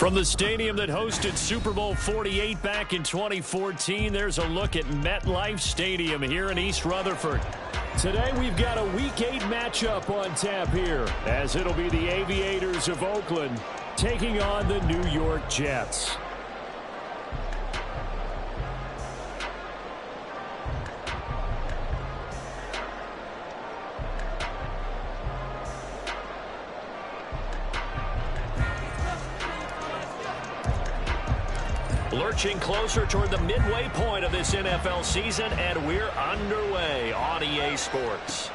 From the stadium that hosted Super Bowl 48 back in 2014, there's a look at MetLife Stadium here in East Rutherford. Today we've got a Week 8 matchup on tap here, as it'll be the Aviators of Oakland taking on the New York Jets. Lurching closer toward the midway point of this NFL season, and we're underway on EA Sports.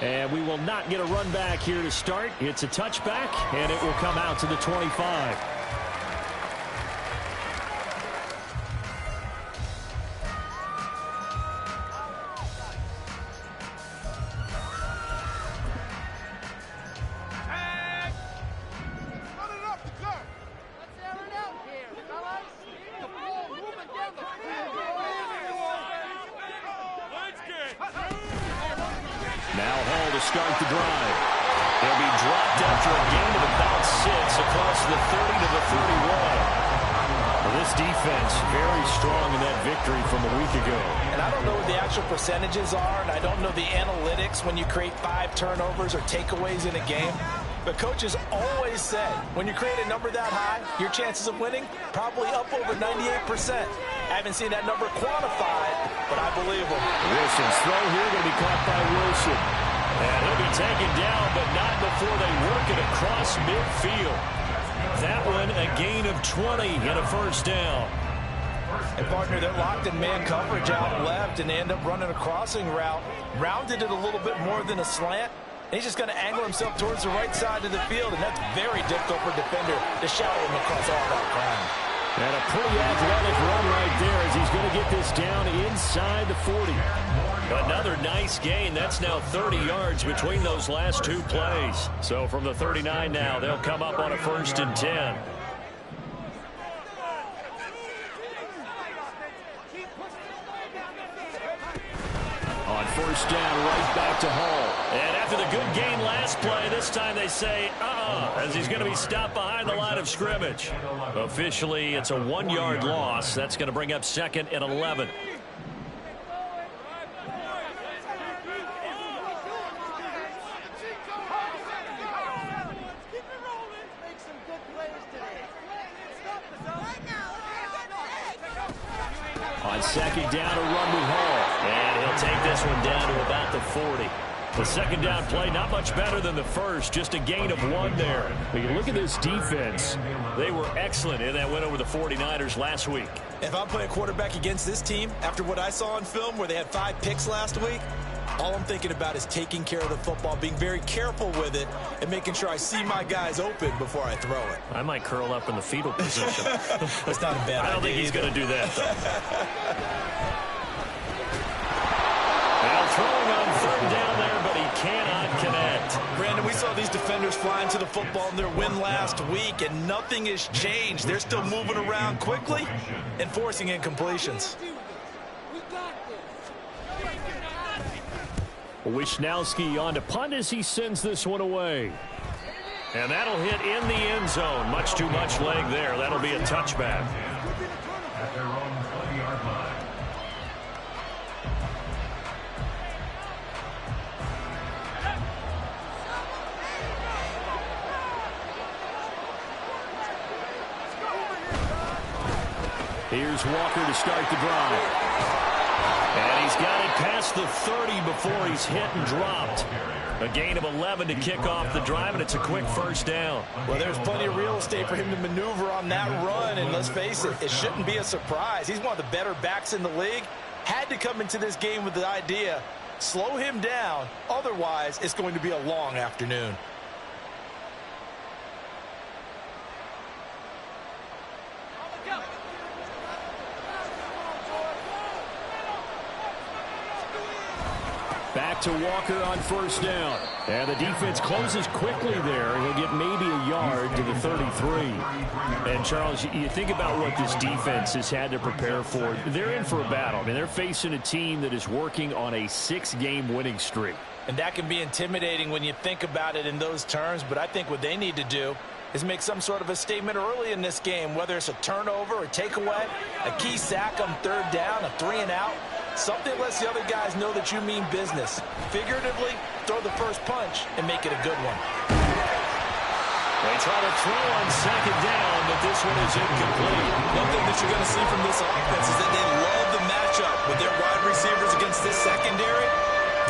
And we will not get a run back here to start. It's a touchback, and it will come out to the 25. Now Hall to start the drive. He'll be dropped after a gain of about 6 across the 30 to the 31. Well, this defense very strong in that victory from a week ago. And I don't know what the actual percentages are, and I don't know the analytics when you create 5 turnovers or takeaways in a game. But coaches always said, when you create a number that high, your chances of winning probably up over 98%. I haven't seen that number quantified, but I believe him. Wilson's throw here going to be caught by Wilson. And he'll be taken down, but not before they work it across midfield. That one, a gain of 20 and a first down. And partner, they're locked in man coverage out left, and they end up running a crossing route. Rounded it a little bit more than a slant. He's just going to angle himself towards the right side of the field, and that's very difficult for a defender to shadow him across all that ground. And a pretty athletic run right there as he's going to get this down inside the 40. Another nice gain. That's now 30 yards between those last 2 plays. So from the 39 now, they'll come up on a 1st and 10. On 1st down, right back to Hall. And after the good gain last play, this time they say, as he's going to be stopped behind the line of scrimmage. Officially, it's a 1-yard loss. That's going to bring up 2nd and 11. On 2nd down, a run with Hall. And he'll take this one down to about the 40. The 2nd down play, not much better than the first, just a gain of 1 there. But you look at this defense, they were excellent in that win over the 49ers last week. If I'm playing quarterback against this team, after what I saw on film where they had 5 picks last week, all I'm thinking about is taking care of the football, being very careful with it, and making sure I see my guys open before I throw it. I might curl up in the fetal position. That's not a bad idea. I don't think he's going to do that, though. Now throwing on 3rd down there, but he cannot connect. Brandon, we saw these defenders flying to the football in their win last week, and nothing has changed. They're still moving around quickly and forcing incompletions. Wishnowski on to punt as he sends this one away. And that'll hit in the end zone. Much too much leg there. That'll be a touchback. Here's Walker to start the drive. And he's got it past the 30 before he's hit and dropped. A gain of 11 to kick off the drive, and it's a quick 1st down. Well, there's plenty of real estate for him to maneuver on that run, and let's face it, it shouldn't be a surprise. He's one of the better backs in the league. Had to come into this game with the idea, slow him down, otherwise it's going to be a long afternoon. Back to Walker on 1st down. And the defense closes quickly there. He'll get maybe a yard to the 33. And, Charles, you think about what this defense has had to prepare for. They're in for a battle. I mean, they're facing a team that is working on a 6-game winning streak. And that can be intimidating when you think about it in those terms. But I think what they need to do is make some sort of a statement early in this game, whether it's a turnover or takeaway, a key sack on third down, a 3-and-out. Something lets the other guys know that you mean business. Figuratively, throw the first punch and make it a good one. They try to throw on second down, but this one is incomplete. One thing that you're going to see from this offense is that they love the matchup with their wide receivers against this secondary.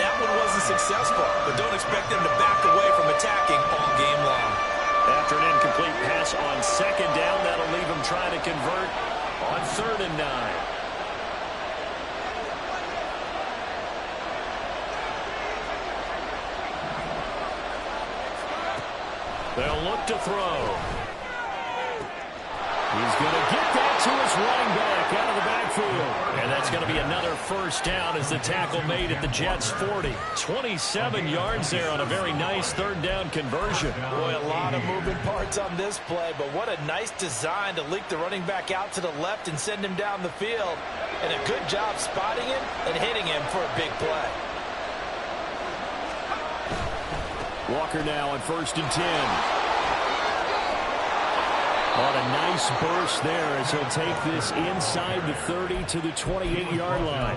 That one wasn't successful, but don't expect them to back away from attacking all game long. After an incomplete pass on second down, that'll leave them trying to convert on 3rd and 9. They'll look to throw. He's going to get that to his running back out of the backfield. And that's going to be another first down as the tackle made at the Jets' 40. 27 yards there on a very nice 3rd down conversion. Boy, a lot of moving parts on this play, but what a nice design to leak the running back out to the left and send him down the field. And a good job spotting him and hitting him for a big play. Walker now on 1st and 10. On a nice burst there as he'll take this inside the 30 to the 28-yard line.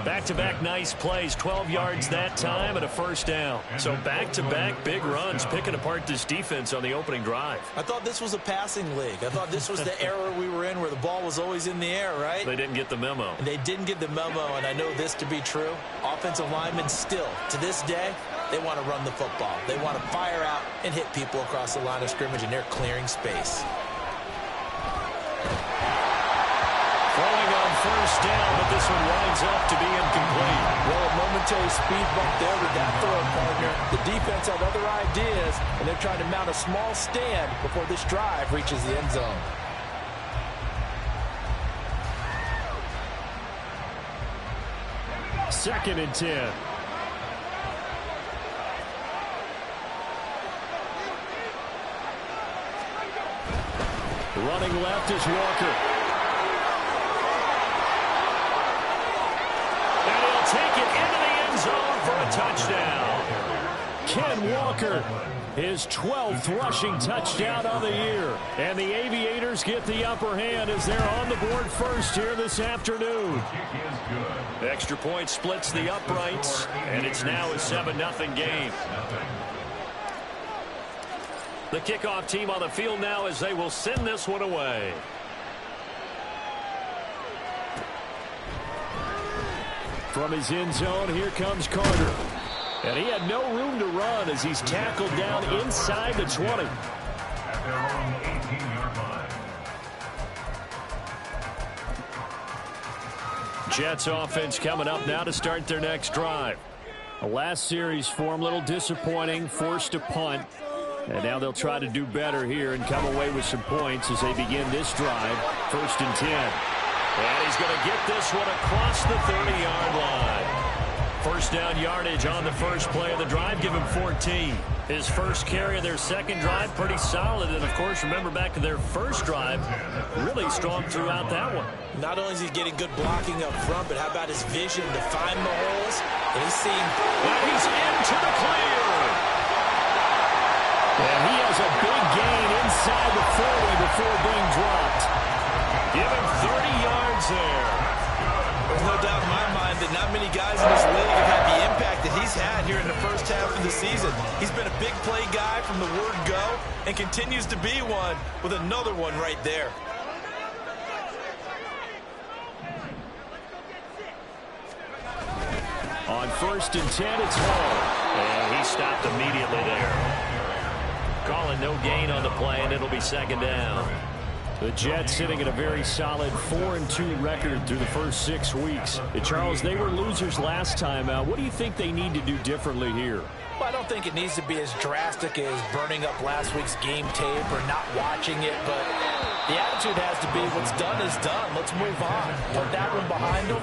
Back-to-back nice plays, 12 yards that time and a first down. So back-to-back big runs, picking apart this defense on the opening drive. I thought this was a passing league. I thought this was the era we were in where the ball was always in the air, right? They didn't get the memo. And they didn't get the memo, and I know this to be true. Offensive linemen still, to this day, they want to run the football. They want to fire out and hit people across the line of scrimmage, and they're clearing space. Throwing on first down, but this one winds up to be incomplete. Well, a momentary speed bump there with that throw, partner. The defense had other ideas, and they're trying to mount a small stand before this drive reaches the end zone. Second and 10. Running left is Walker. And he'll take it into the end zone for a touchdown. Ken Walker, his 12th rushing touchdown of the year. And the Aviators get the upper hand as they're on the board first here this afternoon. Extra point splits the uprights, and it's now a 7-0 game. The kickoff team on the field now as they will send this one away. From his end zone, here comes Carter. And he had no room to run as he's tackled down inside the 20. At their own 18-yard line. Jets offense coming up now to start their next drive. The last series for him, a little disappointing, forced a punt. And now they'll try to do better here and come away with some points as they begin this drive. 1st and 10. And he's going to get this one across the 30-yard line. First down yardage on the first play of the drive, give him 14. His first carry of their second drive, pretty solid. And, of course, remember back to their first drive, really strong throughout that one. Not only is he getting good blocking up front, but how about his vision to find the holes? And he's seeing... And he's into the clear. And he has a big gain inside the 40 before being dropped. Give him 30 yards there. There's no doubt in my mind that not many guys in this league have had the impact that he's had here in the first half of the season. He's been a big play guy from the word go and continues to be one with another one right there. On 1st and 10, it's Hall. And he stopped immediately there. Calling no gain on the play, and it'll be second down. The Jets sitting at a very solid 4-2 record through the first 6 weeks. Charles, they were losers last time out. What do you think they need to do differently here? Well, I don't think it needs to be as drastic as burning up last week's game tape or not watching it, but the attitude has to be what's done is done. Let's move on. Put that one behind them,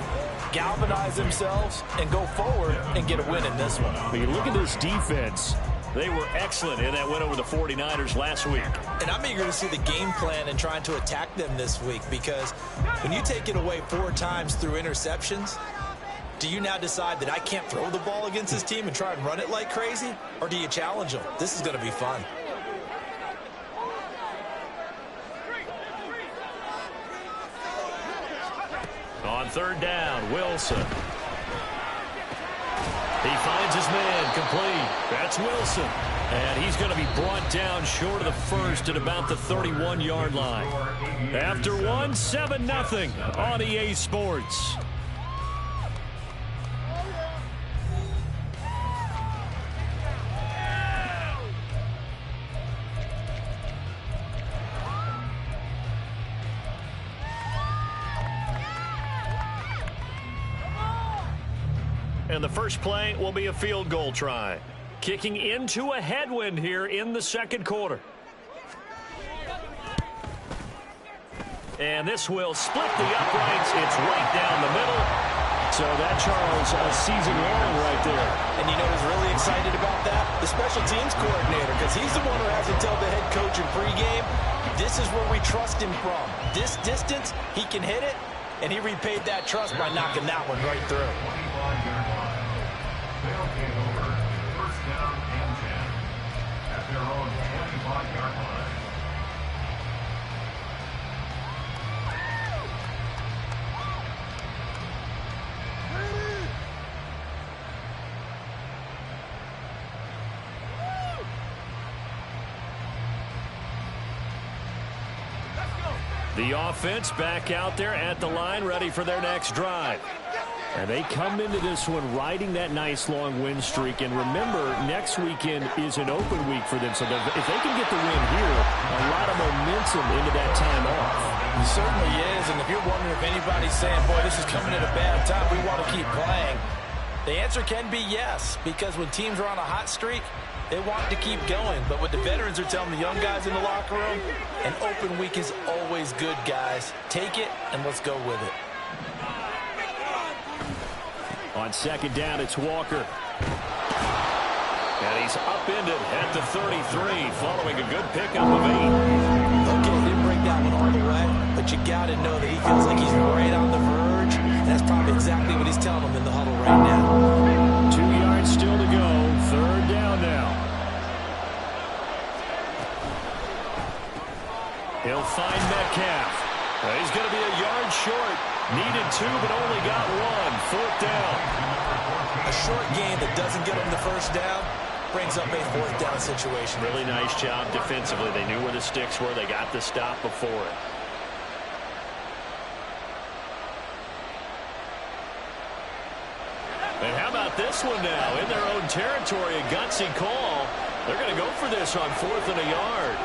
galvanize themselves, and go forward and get a win in this one. When you look at this defense, they were excellent in that win over the 49ers last week. And I'm eager to see the game plan and trying to attack them this week, because when you take it away 4 times through interceptions, do you now decide that I can't throw the ball against this team and try and run it like crazy? Or do you challenge them? This is going to be fun. On third down, Wilson. He finds his man, complete. That's Wilson. And he's going to be brought down short of the first at about the 31-yard line. After one, 7-0 on EA Sports. And the first play will be a field goal try. Kicking into a headwind here in the second quarter. And this will split the uprights. It's right down the middle. So that, Charles, a season long right there. And you know who's really excited about that? The special teams coordinator, because he's the one who has to tell the head coach in pregame, this is where we trust him from. This distance, he can hit it, and he repaid that trust by knocking that one right through. 25-yard line. They'll take over. First down and 10 at their own 25-yard line. The offense back out there at the line, ready for their next drive. And they come into this one riding that nice long win streak. And remember, next weekend is an open week for them. So if they can get the win here, a lot of momentum into that time off. It certainly is. And if you're wondering if anybody's saying, boy, this is coming at a bad time, we want to keep playing, the answer can be yes. Because when teams are on a hot streak, they want to keep going. But what the veterans are telling the young guys in the locker room, an open week is always good, guys. Take it and let's go with it. On second down, it's Walker. And he's upended at the 33, following a good pickup of 8. Okay, didn't break that one all the way, but you got to know that he feels like he's right on the verge. And that's probably exactly what he's telling them in the huddle right now. 2 yards still to go. Third down now. He'll find Metcalf. He's going to be a yard short. Needed 2, but only got 1. Fourth down. A short game that doesn't get him the first down brings up a fourth down situation. Really nice job defensively. They knew where the sticks were. They got the stop before it. And how about this one now? In their own territory, a gutsy call. They're going to go for this on 4th and a yard.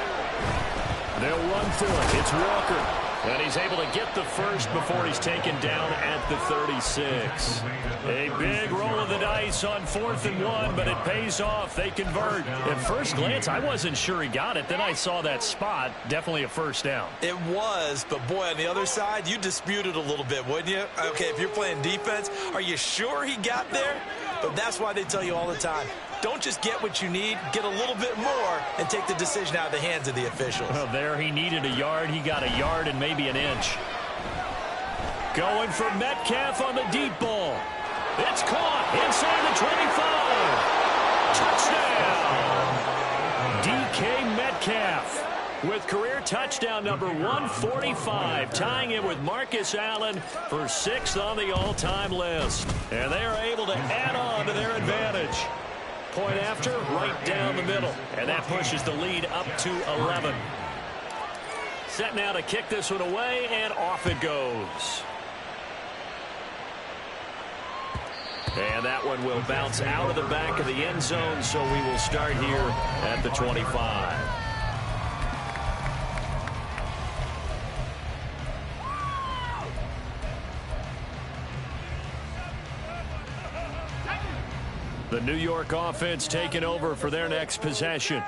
They'll run for it. It's Walker. And he's able to get the first before he's taken down at the 36. A big roll of the dice on 4th and 1, but it pays off. They convert. At first glance, I wasn't sure he got it. Then I saw that spot. Definitely a first down. It was, but boy, on the other side, you disputed a little bit, wouldn't you? Okay, if you're playing defense, are you sure he got there? But that's why they tell you all the time, don't just get what you need, get a little bit more and take the decision out of the hands of the officials. Well, there he needed a yard. He got a yard and maybe an inch. Going for Metcalf on the deep ball. It's caught inside the 25. Touchdown. DK Metcalf with career touchdown number 145, tying it with Marcus Allen for 6th on the all-time list. And they are able to add on to their advantage. Point after, right down the middle. And that pushes the lead up to 11. Set now to kick this one away, and off it goes. And that one will bounce out of the back of the end zone, so we will start here at the 25. The New York offense taking over for their next possession.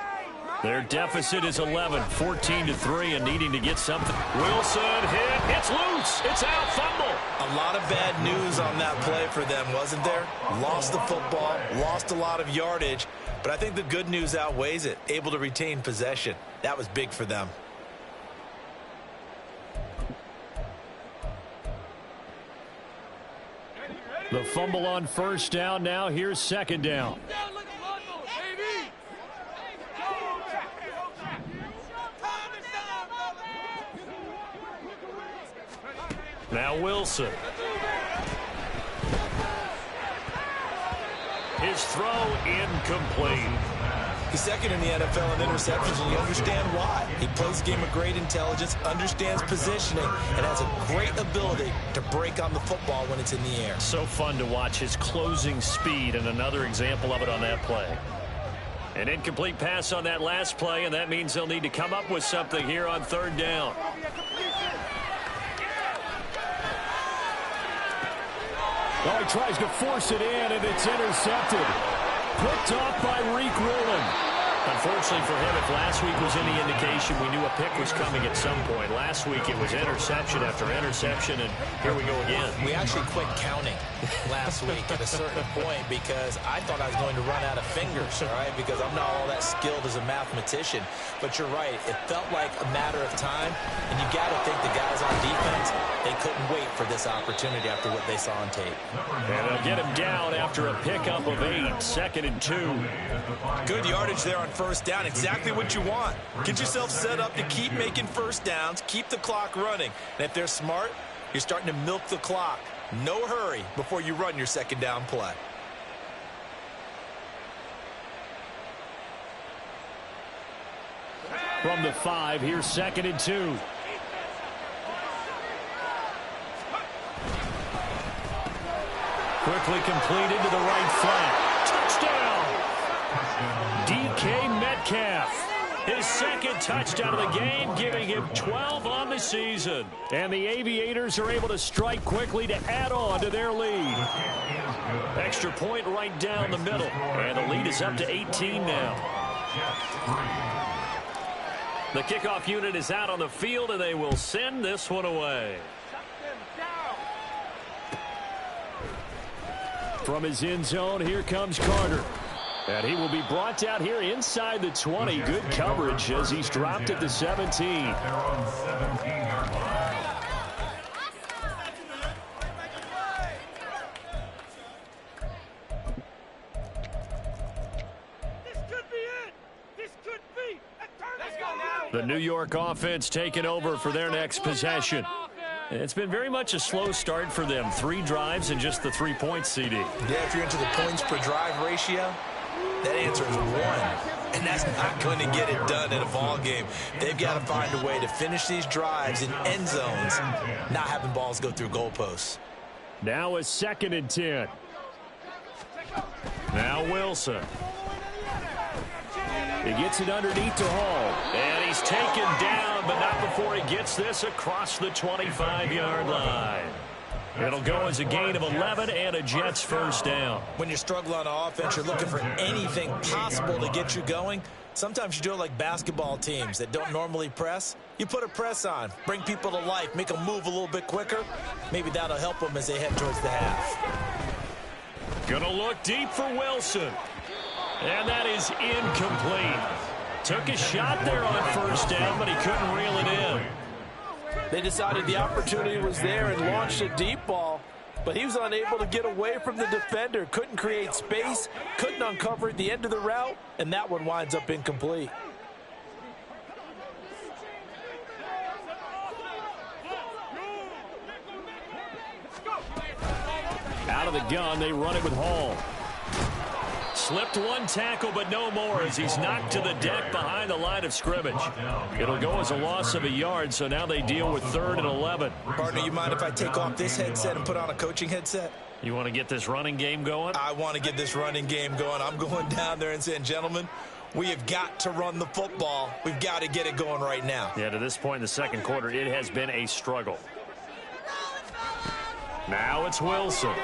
Their deficit is 11, 14-3, and needing to get something. Wilson hit. It's loose. It's out. Fumble. A lot of bad news on that play for them, wasn't there? Lost the football, lost a lot of yardage, but I think the good news outweighs it. Able to retain possession. That was big for them. The fumble on first down. Now here's second down. Now Wilson. His throw incomplete. He's second in the NFL in interceptions, and you understand why. He plays a game of great intelligence, understands positioning, and has a great ability to break on the football when it's in the air. So fun to watch his closing speed, and another example of it on that play. An incomplete pass on that last play, and that means they'll need to come up with something here on third down. Oh, he tries to force it in, and it's intercepted. Picked off by Reek Rulon. Unfortunately for him, if last week was any indication, we knew a pick was coming at some point. Last week it was interception after interception, and here we go again. We actually quit counting last week at a certain point because I thought I was going to run out of fingers, all right, because I'm not all that skilled as a mathematician. But you're right. It felt like a matter of time, and you got to think the guys on defense, they couldn't wait for this opportunity after what they saw on tape. And they'll get him down after a pickup of 8, 2nd and 2. Good yardage there on first down, exactly what you want. Get yourself set up to keep making first downs, keep the clock running. And if they're smart, you're starting to milk the clock. No hurry before you run your second down play. From the 5, here's 2nd and 2. Quickly completed to the right flat. Touchdown! DK Metcalf. His second touchdown of the game, giving him 12 on the season. And the Aviators are able to strike quickly to add on to their lead. Extra point right down the middle. And the lead is up to 18 now. The kickoff unit is out on the field, and they will send this one away. From his end zone, here comes Carter. And he will be brought out here inside the 20. Good coverage as he's dropped at the 17. They're on 17-yard line. The New York offense taking over for their next possession. It's been very much a slow start for them. 3 drives and just the 3 points, CD. Yeah, if you're into the points per drive ratio, that answer is 1. And that's not going to get it done in a ball game. They've got to find a way to finish these drives in end zones, not having balls go through goalposts. Now a 2nd and 10. Now Wilson. He gets it underneath to Hall. And he's taken down, but not before he gets this across the 25-yard line. It'll go as a gain of 11 and a Jets first down. When you struggle on offense, you're looking for anything possible to get you going. Sometimes you do it like basketball teams that don't normally press. You put a press on, bring people to life, make them move a little bit quicker. Maybe that'll help them as they head towards the half. Gonna look deep for Wilson. And that is incomplete. Took a shot there on first down, but he couldn't reel it in. They decided the opportunity was there and launched a deep ball, but he was unable to get away from the defender. Couldn't create space, couldn't uncover the end of the route, and that one winds up incomplete. Out of the gun, they run it with Hall. Slipped one tackle, but no more as he's knocked to the deck behind the line of scrimmage. It'll go as a loss of a yard, so now they deal with 3rd and 11. Partner, you mind if I take off this headset and put on a coaching headset? You want to get this running game going? I want to get this running game going. I'm going down there and saying, gentlemen, we have got to run the football. We've got to get it going right now. Yeah, to this point in the second quarter, it has been a struggle. Now it's Wilson.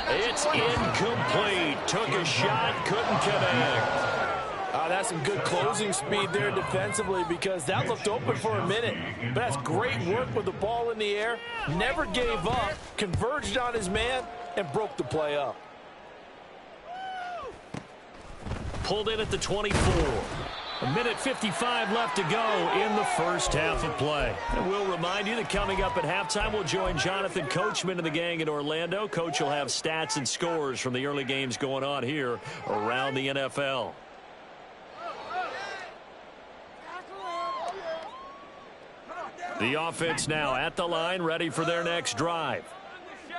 It's incomplete. Took a shot, couldn't connect. That's some good closing speed there defensively because that looked open for a minute. But that's great work with the ball in the air. Never gave up, converged on his man, and broke the play up. Pulled in at the 24. A minute 55 left to go in the first half of play. And we'll remind you that coming up at halftime, we'll join Jonathan Coachman and the gang in Orlando. Coach will have stats and scores from the early games going on here around the NFL. The offense now at the line, ready for their next drive.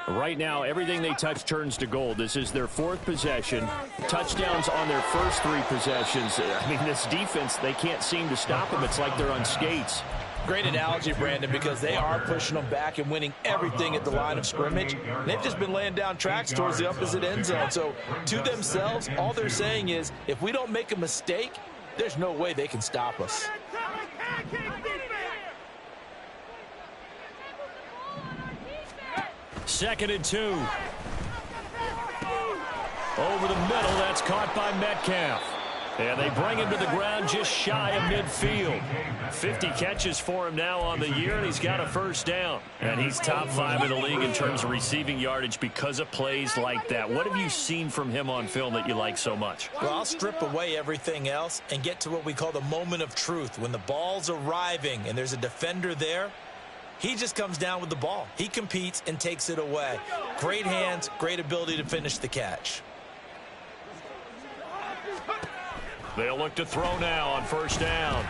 Right now, everything they touch turns to gold. This is their 4th possession. Touchdowns on their first 3 possessions. I mean, this defense, they can't seem to stop them. It's like they're on skates. Great analogy, Brandon, because they are pushing them back and winning everything at the line of scrimmage. They've just been laying down tracks towards the opposite end zone. So to themselves, all they're saying is, if we don't make a mistake, there's no way they can stop us. Second and 2. Over the middle, that's caught by Metcalf. And they bring him to the ground just shy of midfield. 50 catches for him now on the year, and he's got a first down. And he's top 5 in the league in terms of receiving yardage because of plays like that. What have you seen from him on film that you like so much? Well, I'll strip away everything else and get to what we call the moment of truth. When the ball's arriving and there's a defender there, he just comes down with the ball. He competes and takes it away. Great hands, great ability to finish the catch. They'll look to throw now on first down.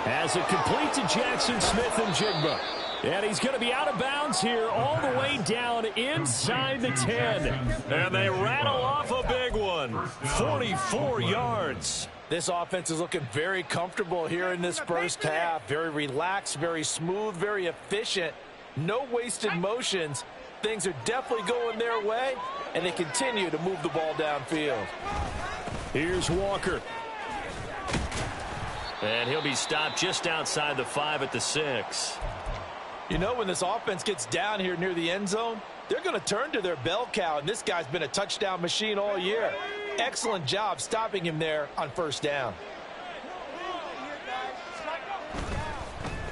As it complete to Jackson Smith-Njigba. And he's going to be out of bounds here all the way down inside the 10. And they rattle off a big one. 44 yards. This offense is looking very comfortable here in this first half. Very relaxed, very smooth, very efficient. No wasted motions. Things are definitely going their way, and they continue to move the ball downfield. Here's Walker. And he'll be stopped just outside the 5 at the 6. You know, when this offense gets down here near the end zone, they're going to turn to their bell cow, and this guy's been a touchdown machine all year. Excellent job stopping him there on first down.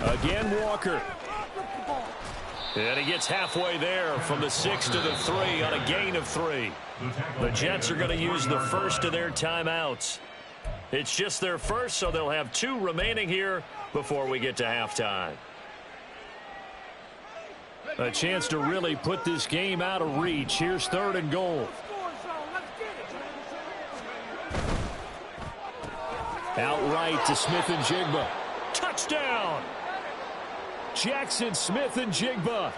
Again, Walker. And he gets halfway there from the 6 to the 3 on a gain of 3. The Jets are going to use the first of their timeouts. It's just their first, so they'll have 2 remaining here before we get to halftime. A chance to really put this game out of reach. Here's 3rd and goal. Outright to Smith-Njigba. Touchdown! Jackson Smith-Njigba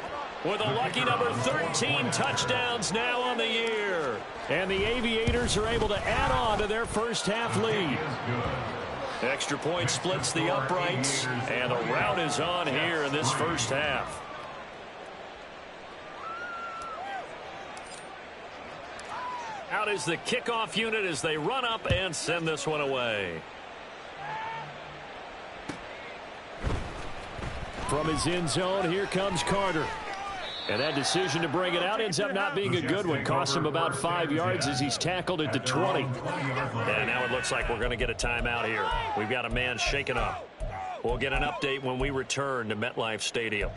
with a lucky number 13 touchdowns now on the year. And the Aviators are able to add on to their first half lead. Extra point splits the uprights, and the rout is on here in this first half. Out is the kickoff unit as they run up and send this one away. From his end zone, here comes Carter. And that decision to bring it out ends up not being a good one. Costs him about 5 yards as he's tackled at the 20. And now it looks like we're going to get a timeout here. We've got a man shaken up. We'll get an update when we return to MetLife Stadium.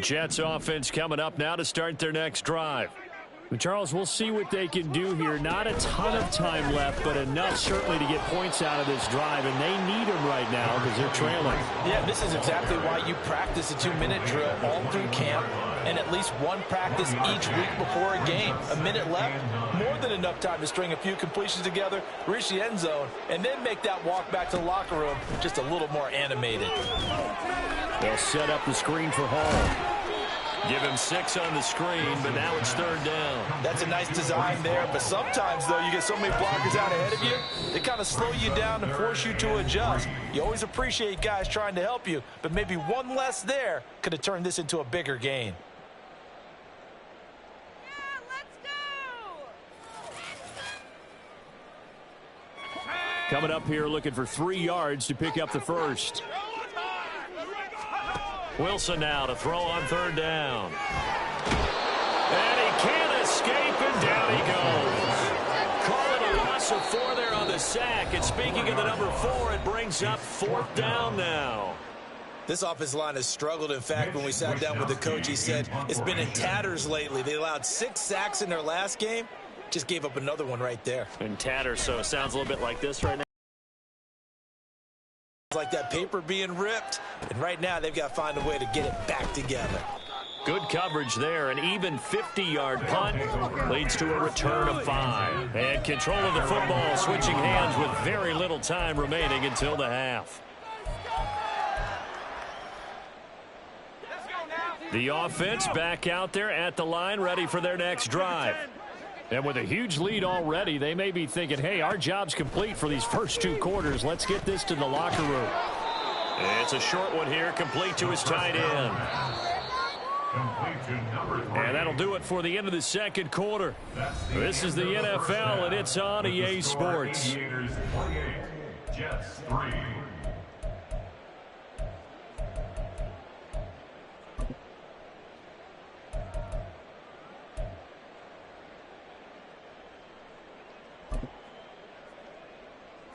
Jets offense coming up now to start their next drive. Charles, we'll see what they can do here. Not a ton of time left, but enough certainly to get points out of this drive, and they need them right now because they're trailing. Yeah, this is exactly why you practice a 2-minute drill all through camp and at least one practice each week before a game. A minute left, more than enough time to string a few completions together, reach the end zone, and then make that walk back to the locker room just a little more animated. They'll set up the screen for Hall. Give him 6 on the screen, but now it's 3rd down. That's a nice design there, but sometimes, though, you get so many blockers out ahead of you, they kind of slow you down and force you to adjust. You always appreciate guys trying to help you, but maybe one less there could have turned this into a bigger gain. Coming up here looking for 3 yards to pick up the first. Wilson now to throw on 3rd down. And he can't escape, and down he goes. Call it a loss of 4 there on the sack. And speaking of the number 4, it brings up 4th down now. This offensive line has struggled. In fact, when we sat down with the coach, he said it's been in tatters lately. They allowed 6 sacks in their last game. Just gave up another one right there. In tatters, so it sounds a little bit like this right now. Like that paper being ripped, and right now they've got to find a way to get it back together. Good coverage there. An even 50-yard punt leads to a return of 5. And control of the football, switching hands with very little time remaining until the half. The offense back out there at the line, ready for their next drive. And with a huge lead already, they may be thinking, hey, our job's complete for these first 2 quarters. Let's get this to the locker room. It's a short one here, complete to his tight end. And that'll do it for the end of the second quarter. This is the NFL, and it's on EA Sports. Jets 3.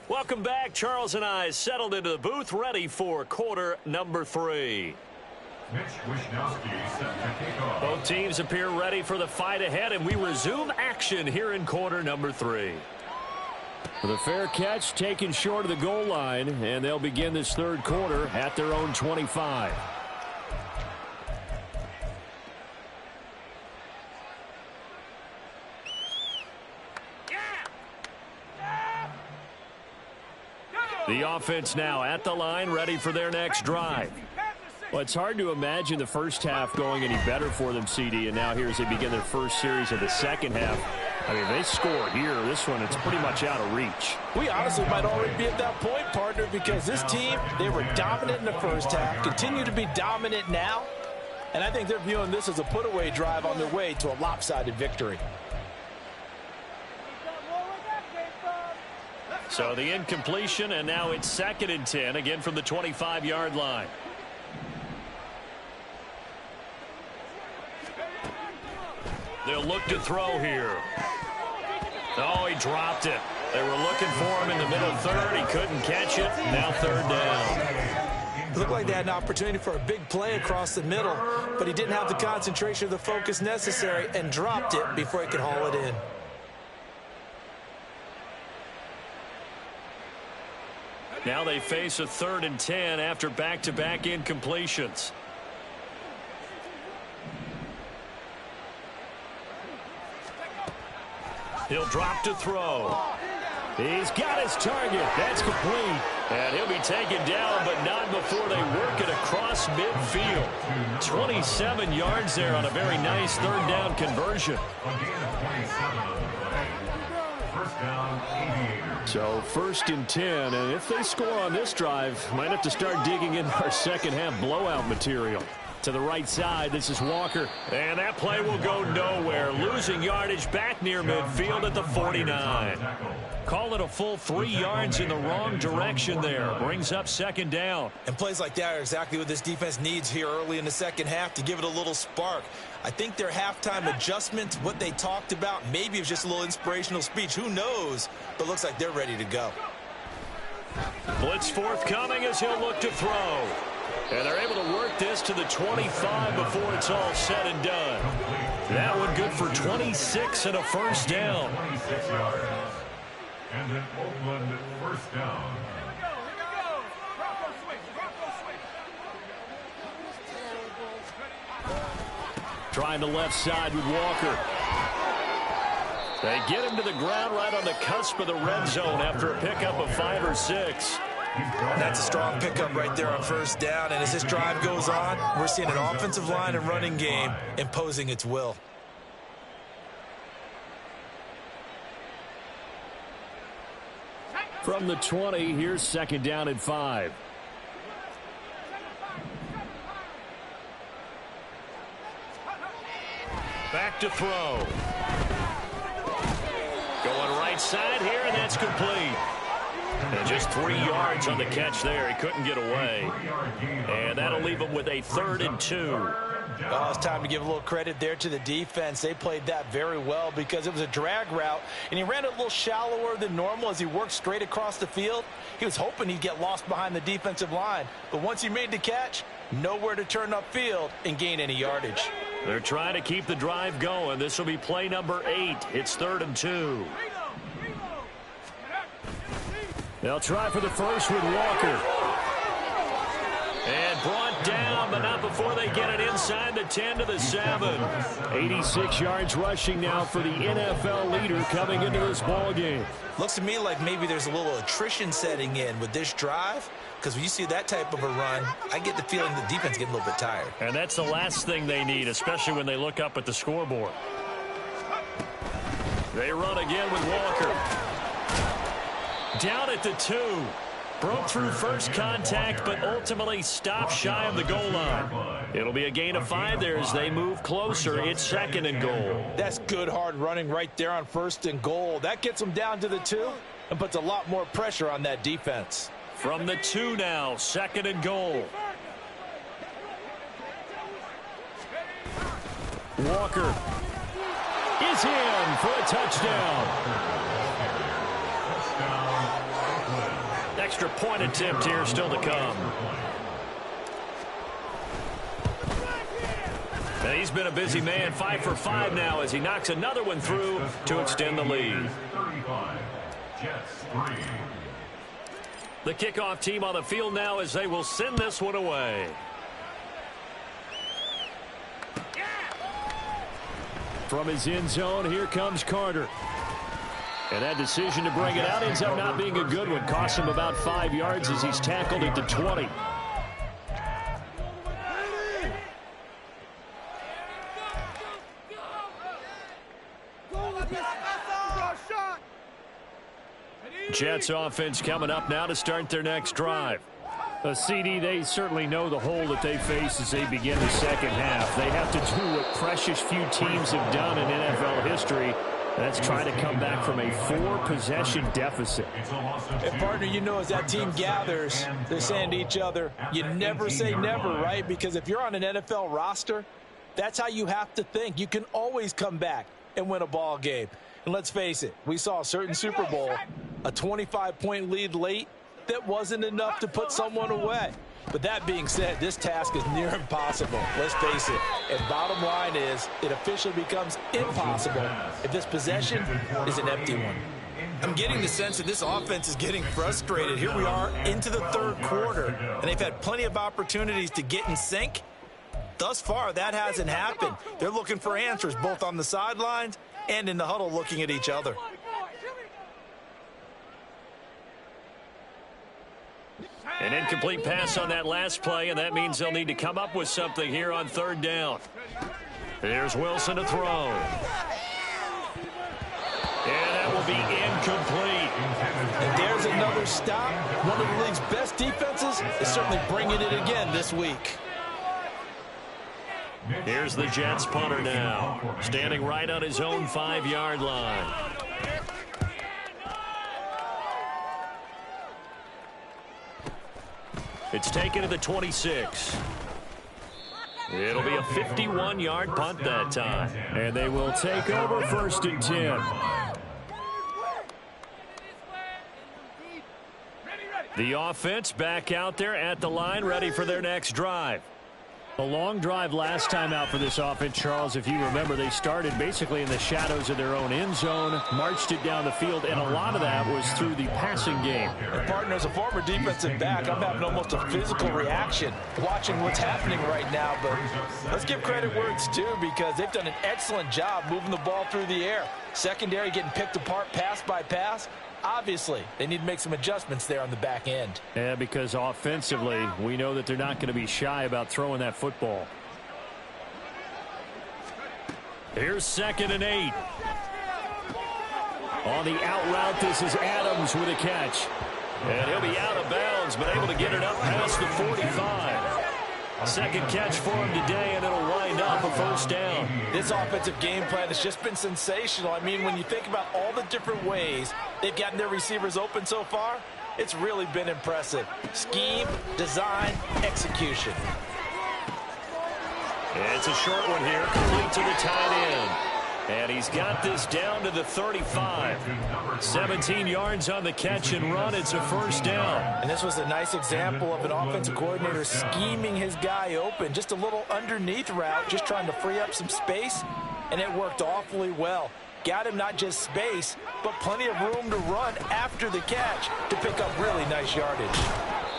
Welcome back. Charles and I settled into the booth, ready for quarter number 3. Both teams appear ready for the fight ahead, and we resume action here in quarter number 3. The fair catch taken short of the goal line, and they'll begin this third quarter at their own 25. The offense now at the line, ready for their next drive. Well, it's hard to imagine the first half going any better for them, CD, and now here as they begin their first series of the second half. I mean, they score here. This one, it's pretty much out of reach. We honestly might already be at that point, partner, because this team, they were dominant in the first half, continue to be dominant now, and I think they're viewing this as a put-away drive on their way to a lopsided victory. So the incompletion, and now it's 2nd and 10, again from the 25-yard line. They'll look to throw here. Oh, he dropped it. They were looking for him in the middle third. He couldn't catch it. Now 3rd down. It looked like they had an opportunity for a big play across the middle, but he didn't have the concentration or the focus necessary and dropped it before he could haul it in. Now they face a 3rd and 10 after back-to-back incompletions. He'll drop to throw. He's got his target. That's complete. And he'll be taken down, but not before they work it across midfield. 27 yards there on a very nice 3rd down conversion. First down, Aviators. So 1st and 10, and if they score on this drive, might have to start digging in our second half blowout material. To the right side, this is Walker. And that play will go nowhere. Losing yardage back near midfield at the 49. Call it a full 3 yards in the wrong direction there. Brings up 2nd down. And plays like that are exactly what this defense needs here early in the second half to give it a little spark. I think their halftime adjustments, what they talked about, maybe it was just a little inspirational speech. Who knows? But looks like they're ready to go. Blitz forthcoming as he'll look to throw. And they're able to work this to the 25 before it's all said and done. That one good for 26 and a 1st down. 26 yards. And an Oakland 1st down. Trying the left side with Walker. They get him to the ground right on the cusp of the red zone after a pickup of 5 or 6. That's a strong pickup right there on 1st down. And as this drive goes on, we're seeing an offensive line and running game imposing its will. From the 20, here's 2nd down and 5. Back to throw. Going right side here, and that's complete. And just 3 yards on the catch there. He couldn't get away. And that'll leave him with a 3rd and 2. Oh, it's time to give a little credit there to the defense. They played that very well because it was a drag route, and he ran it a little shallower than normal as he worked straight across the field. He was hoping he'd get lost behind the defensive line, but once he made the catch, nowhere to turn upfield and gain any yardage. They're trying to keep the drive going. This will be play number 8. It's 3rd and 2. They'll try for the first with Walker. And brought down but not before they get it inside the 10 to the 7. 86 yards rushing now for the NFL leader coming into this ball game. Looks to me like maybe there's a little attrition setting in with this drive, because when you see that type of a run, I get the feeling the defense getting a little bit tired. And that's the last thing they need, especially when they look up at the scoreboard. They run again with Walker. Down at the 2. Broke through first contact, but ultimately stopped shy of the goal line. It'll be a gain of 5 there as they move closer. It's 2nd and goal. That's good hard running right there on 1st and goal. That gets them down to the 2 and puts a lot more pressure on that defense. From the 2 now, 2nd and goal. Walker is in for a touchdown. Extra point attempt here still to come. And he's been a busy man, 5 for 5 now as he knocks another one through to extend the lead. The kickoff team on the field now as they will send this one away. From his end zone, here comes Carter. And that decision to bring it out ends up not being a good one. Costs him about 5 yards as he's tackled at the 20. Jets offense coming up now to start their next drive. CD, they certainly know the hole that they face as they begin the second half. They have to do what precious few teams have done in NFL history. That's trying to come back from a 4-possession deficit. And, partner, you know, as that team gathers, they're saying to each other, you never say never, right? Because if you're on an NFL roster, that's how you have to think. You can always come back and win a ball game. And let's face it, we saw a certain Super Bowl, a 25-point lead late, that wasn't enough to put someone away. But that being said, this task is near impossible. Let's face it. And bottom line is, it officially becomes impossible if this possession is an empty one. I'm getting the sense that this offense is getting frustrated. Here we are into the 3rd quarter, and they've had plenty of opportunities to get in sync. Thus far, that hasn't happened. They're looking for answers both on the sidelines and in the huddle looking at each other. An incomplete pass on that last play, and that means they'll need to come up with something here on 3rd down. Here's Wilson to throw. And that will be incomplete. And there's another stop. One of the league's best defenses is certainly bringing it again this week. Here's the Jets punter now, standing right on his own 5-yard line. It's taken to the 26. It'll be a 51-yard punt that time. And they will take over 1st and 10. The offense back out there at the line, ready for their next drive. A long drive last time out for this offense, Charles. If you remember, they started basically in the shadows of their own end zone, marched it down the field, and a lot of that was through the passing game. And, partner, as a former defensive back, I'm having almost a physical reaction watching what's happening right now. But let's give credit where it's due, because they've done an excellent job moving the ball through the air. Secondary getting picked apart pass by pass. Obviously, they need to make some adjustments there on the back end. Yeah, because offensively, we know that they're not going to be shy about throwing that football. Here's 2nd and 8. On the out route, this is Adams with a catch. And he'll be out of bounds, but able to get it up past the 45. Second catch for him today, and it'll wind up a 1st down. This offensive game plan has just been sensational. I mean, when you think about all the different ways they've gotten their receivers open so far, it's really been impressive. Scheme, design, execution. It's a short one here, complete to the tight end. And he's got this down to the 35. 17 yards on the catch and run. It's a 1st down. And this was a nice example of an offensive coordinator scheming his guy open. Just a little underneath route, just trying to free up some space, and it worked awfully well. Got him not just space, but plenty of room to run after the catch to pick up really nice yardage.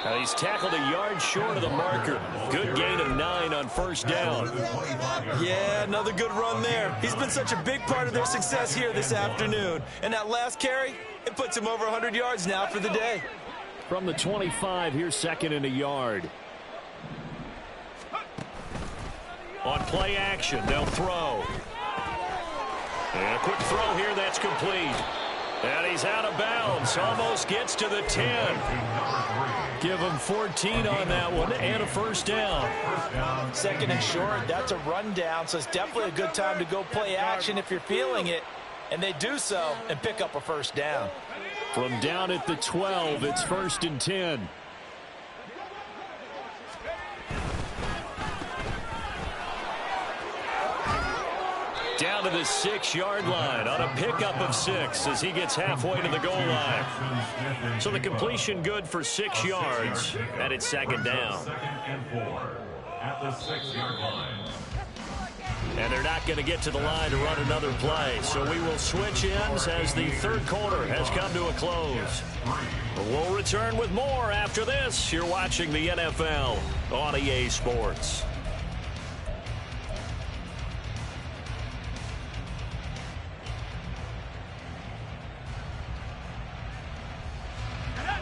Now he's tackled a yard short of the marker. Good gain of 9. on first down. Yeah, another good run there. He's been such a big part of their success here this afternoon. And that last carry, it puts him over 100 yards now for the day. From the 25, here's second and a yard. On play action, they'll throw. And a quick throw here, that's complete. And he's out of bounds, almost gets to the 10. Give him 14 on that one, and a first down. Second and short, that's a rundown, so it's definitely a good time to go play action if you're feeling it. And they do so and pick up a first down. From down at the 12, it's first and 10. Down to the 6-yard line on a pickup of 6 as he gets halfway to the goal line. So the completion good for 6 yards, and it's second down. Second and 4 at the 6-yard line. And they're not going to get to the line to run another play. So we will switch ends as the third quarter has come to a close. We'll return with more after this. You're watching the NFL on EA Sports.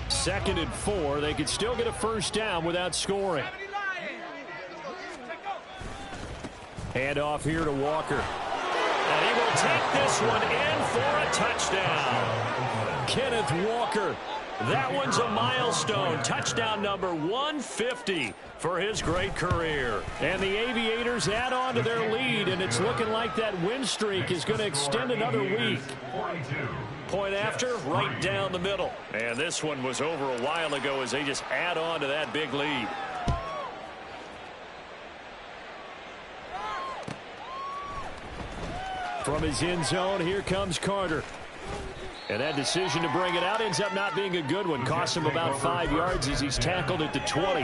Second and 4. They could still get a first down without scoring. Hand off here to Walker. And he will take this one in for a touchdown. Kenneth Walker. That one's a milestone. Touchdown number 150 for his great career. And the Aviators add on to their lead, and it's looking like that win streak is going to extend another week. Point after, right down the middle. And this one was over a while ago as they just add on to that big lead. From his end zone, here comes Carter. And that decision to bring it out ends up not being a good one. Costs him about 5 yards as he's tackled at the 20.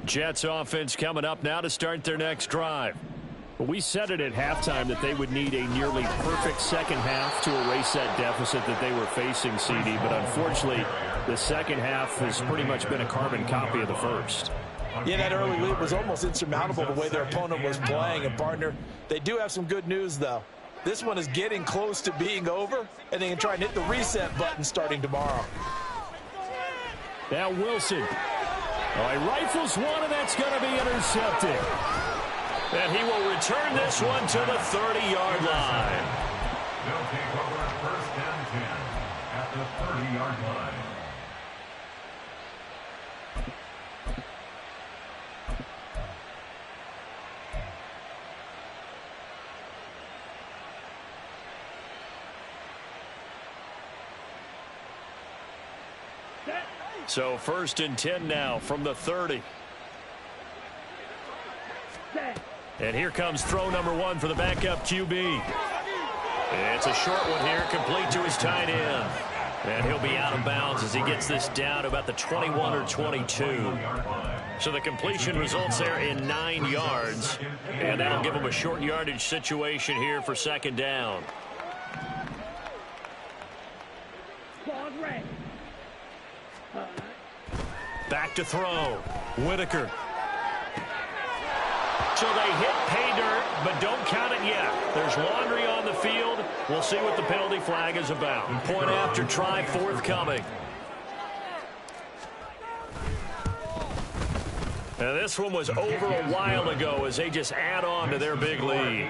Jets offense coming up now to start their next drive. We said it at halftime that they would need a nearly perfect second half to erase that deficit that they were facing, CD. But unfortunately, the second half has pretty much been a carbon copy of the first. Yeah, that early lead was almost insurmountable the way their opponent was playing. And, partner, they do have some good news, though. This one is getting close to being over, and they can try and hit the reset button starting tomorrow. Now Wilson. Oh, he rifles one, and that's going to be intercepted. And he will return this one to the 30-yard line. They'll take over first and 10 at the 30-yard line. So first and 10 now from the 30. And here comes throw number 1 for the backup QB. It's a short one here, complete to his tight end. And he'll be out of bounds as he gets this down to about the 21 or 22. So the completion results there in 9 yards. And that'll give him a short yardage situation here for second down. Back to throw. Whitaker. So they hit pay dirt, but don't count it yet. There's laundry on the field. We'll see what the penalty flag is about. Point after try forthcoming. And this one was over a while ago as they just add on to their big lead.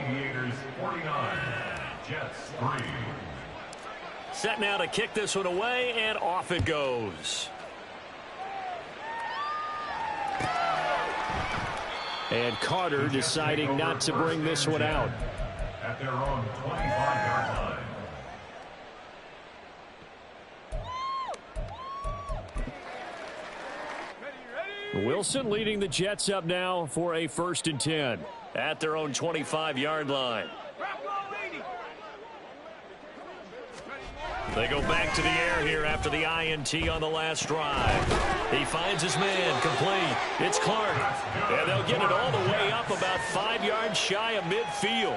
Set now to kick this one away, and off it goes. And Carter deciding not to bring this one out. At their own 25-yard line. Wilson leading the Jets up now for a first and 10 at their own 25-yard line. They go back to the air here after the INT on the last drive. He finds his man, complete. It's Clark. And they'll get it all the way up about 5 yards shy of midfield.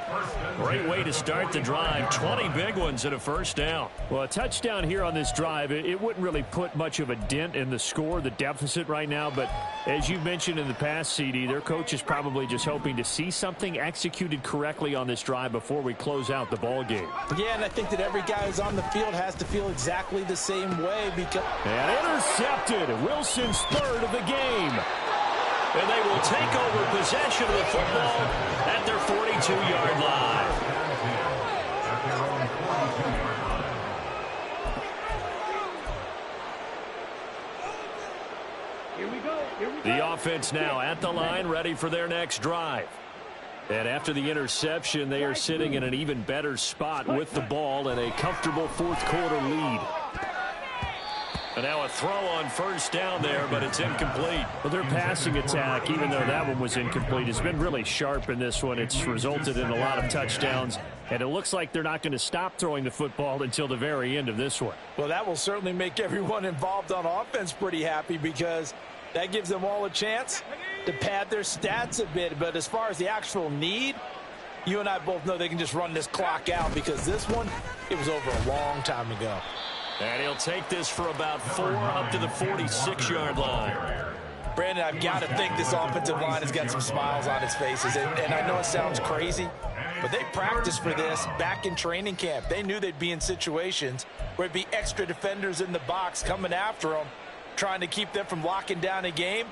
Great way to start the drive. 20 big ones and a first down. Well, a touchdown here on this drive, it wouldn't really put much of a dent in the score, the deficit right now. But as you mentioned in the past, CD, their coach is probably just hoping to see something executed correctly on this drive before we close out the ball game. Yeah, and I think that every guy who's on the field has to feel exactly the same way because... And intercepted. Wilson's third of the game. And they will take over possession of the football at their 42-yard line. The offense now at the line, ready for their next drive. And after the interception, they are sitting in an even better spot with the ball and a comfortable fourth-quarter lead. And now a throw on first down there, but it's incomplete. Well, their passing attack, even though that one was incomplete, has been really sharp in this one. It's resulted in a lot of touchdowns, and it looks like they're not going to stop throwing the football until the very end of this one. Well, that will certainly make everyone involved on offense pretty happy because that gives them all a chance to pad their stats a bit. But as far as the actual need, you and I both know they can just run this clock out because this one, it was over a long time ago. And he'll take this for about 4 up to the 46-yard line. Brandon, I've got to think this offensive line has got some smiles on its faces. And I know it sounds crazy, but they practiced for this back in training camp. They knew they'd be in situations where it'd be extra defenders in the box coming after them, trying to keep them from locking down a game.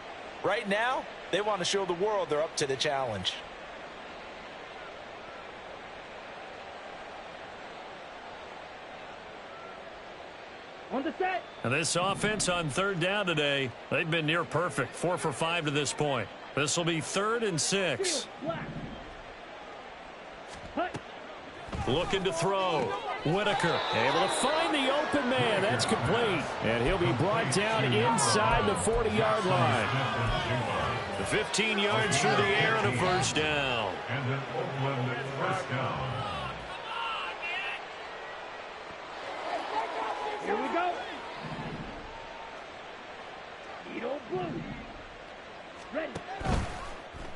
Right now, they want to show the world they're up to the challenge. On the set. And this offense on third down today, they've been near perfect. 4 for 5 to this point. This will be 3rd and 6. Looking to throw. Whitaker able to find the open man. That's complete. And he'll be brought down inside the 40-yard line. 15 yards through the air and a first down. And an Oakland first down. Here we go. Edo blue. Ready.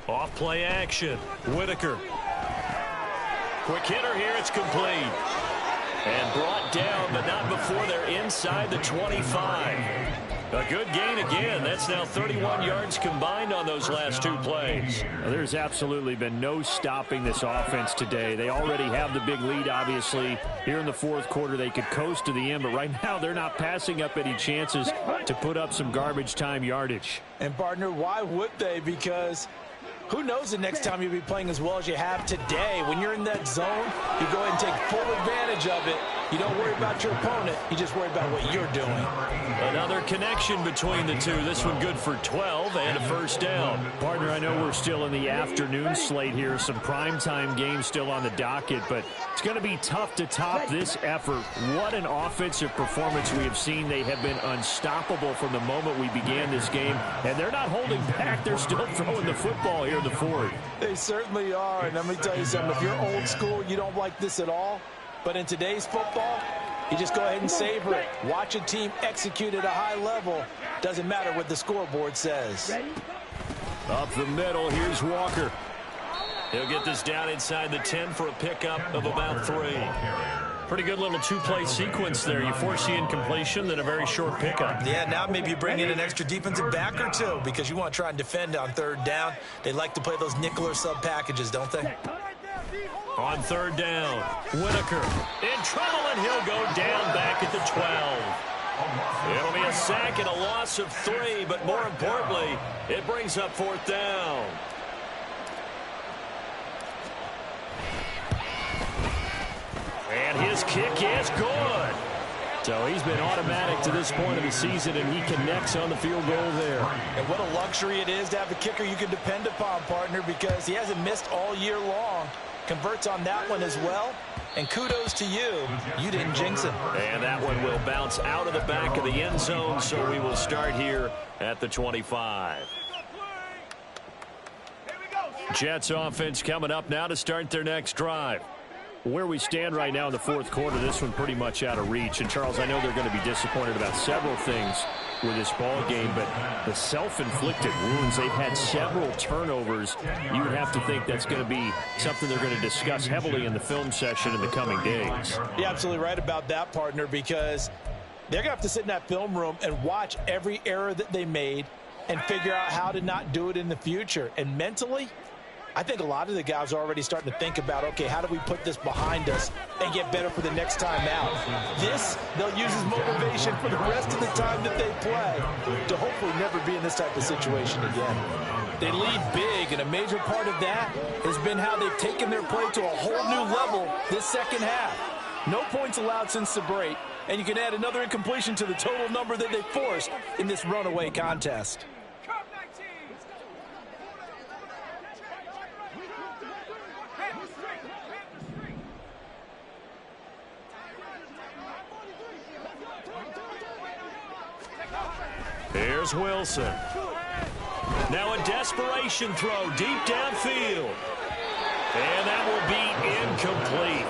Off play action. Whitaker. Quick hitter here. It's complete. And brought down, but not before they're inside the 25. A good gain again. That's now 31 yards combined on those last 2 plays. Well, there's absolutely been no stopping this offense today. They already have the big lead, obviously. Here in the fourth quarter, they could coast to the end, but right now they're not passing up any chances to put up some garbage time yardage. And, partner, why would they? Because who knows the next time you'll be playing as well as you have today. When you're in that zone, you go ahead and take full advantage of it. You don't worry about your opponent. You just worry about what you're doing. Another connection between the two. This one good for 12 and a first down. Partner, I know we're still in the afternoon slate here. Some primetime games still on the docket, but it's going to be tough to top this effort. What an offensive performance we have seen. They have been unstoppable from the moment we began this game, and they're not holding back. They're still throwing the football here in the fourth. They certainly are, and let me tell you something. If you're old school, you don't like this at all. But in today's football, you just go ahead and savor it. Watch a team execute at a high level. Doesn't matter what the scoreboard says. Up the middle, here's Walker. He'll get this down inside the 10 for a pickup of about 3. Pretty good little 2-play sequence there. You force the incompletion, then a very short pickup. Yeah, now maybe you bring in an extra defensive back or 2 because you want to try and defend on third down. They like to play those nickel or sub packages, don't they? On third down, Whitaker in trouble, and he'll go down back at the 12. It'll be a sack and a loss of 3, but more importantly, it brings up 4th down. And his kick is good. So he's been automatic to this point of the season, and he connects on the field goal there. And what a luxury it is to have a kicker you can depend upon, partner, because he hasn't missed all year long. Converts on that one as well. And kudos to you. You didn't jinx him. And that one will bounce out of the back of the end zone, so we will start here at the 25. Jets offense coming up now to start their next drive. Where we stand right now in the fourth quarter, this one pretty much out of reach. And, Charles, I know they're going to be disappointed about several things with this ball game, but the self-inflicted wounds, they've had several turnovers. You would have to think that's going to be something they're going to discuss heavily in the film session in the coming days. You're absolutely right about that, partner, because they're going to have to sit in that film room and watch every error that they made and figure out how to not do it in the future. And mentally, I think a lot of the guys are already starting to think about, okay, how do we put this behind us and get better for the next time out? This, they'll use as motivation for the rest of the time that they play to hopefully never be in this type of situation again. They lead big, and a major part of that has been how they've taken their play to a whole new level this second half. No points allowed since the break, and you can add another incompletion to the total number that they forced in this runaway contest. Here's Wilson. Now a desperation throw deep downfield. And that will be incomplete.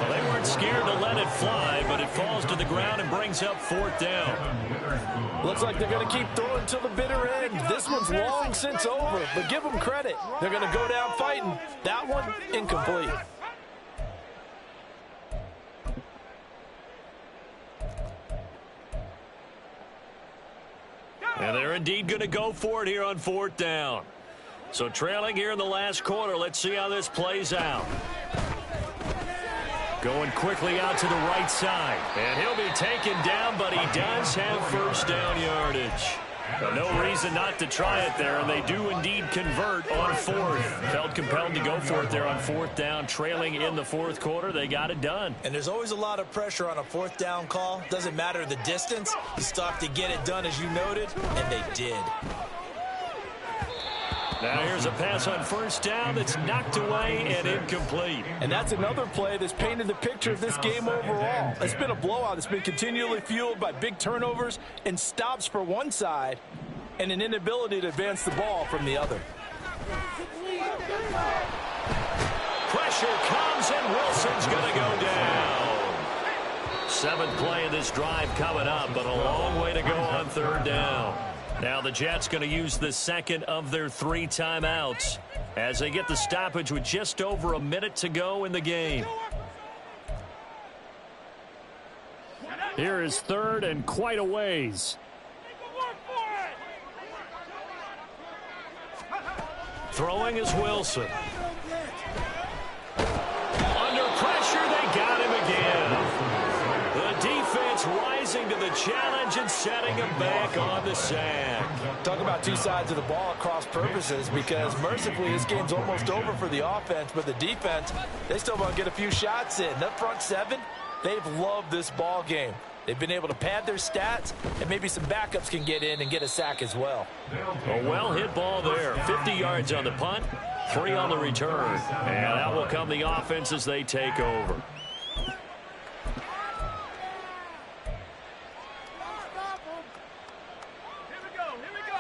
They weren't scared to let it fly, but it falls to the ground and brings up fourth down. Looks like they're going to keep throwing till the bitter end. This one's long since over, but give them credit. They're going to go down fighting. That one, incomplete. And they're indeed going to go for it here on fourth down. So trailing here in the last quarter. Let's see how this plays out. Going quickly out to the right side. And he'll be taken down, but he does have first down yardage. But no reason not to try it there, and they do indeed convert on fourth. Felt compelled to go for it there on fourth down, trailing in the fourth quarter. They got it done. And there's always a lot of pressure on a fourth down call. Doesn't matter the distance. You still have to get it done, as you noted, and they did. Now here's a pass on first down that's knocked away and incomplete. And that's another play that's painted the picture of this game overall. It's been a blowout. It's been continually fueled by big turnovers and stops for one side and an inability to advance the ball from the other. Pressure comes, and Wilson's going to go down. Seventh play of this drive coming up, but a long way to go on third down. Now the Jets going to use the second of their 3 timeouts as they get the stoppage with just over a minute to go in the game. Here is third and quite a ways. Throwing is Wilson. Under pressure, they got him again. The defense rising to the challenge and setting him back on the sack. Talk about two sides of the ball across purposes, because mercifully this game's almost over for the offense, but the defense, they still want to get a few shots in. That front seven, they've loved this ball game. They've been able to pad their stats, and maybe some backups can get in and get a sack as well. A well-hit ball there. 50 yards on the punt, 3 on the return. And out will come the offense as they take over.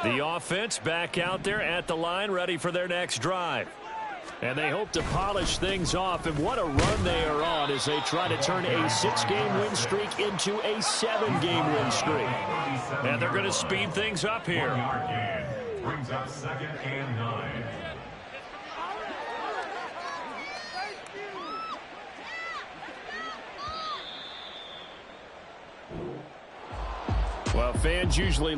The offense back out there at the line, ready for their next drive. And they hope to polish things off, and what a run they are on as they try to turn a 6-game win streak into a 7-game win streak. And they're going to speed things up here. Brings up 2nd and 9. Well, fans usually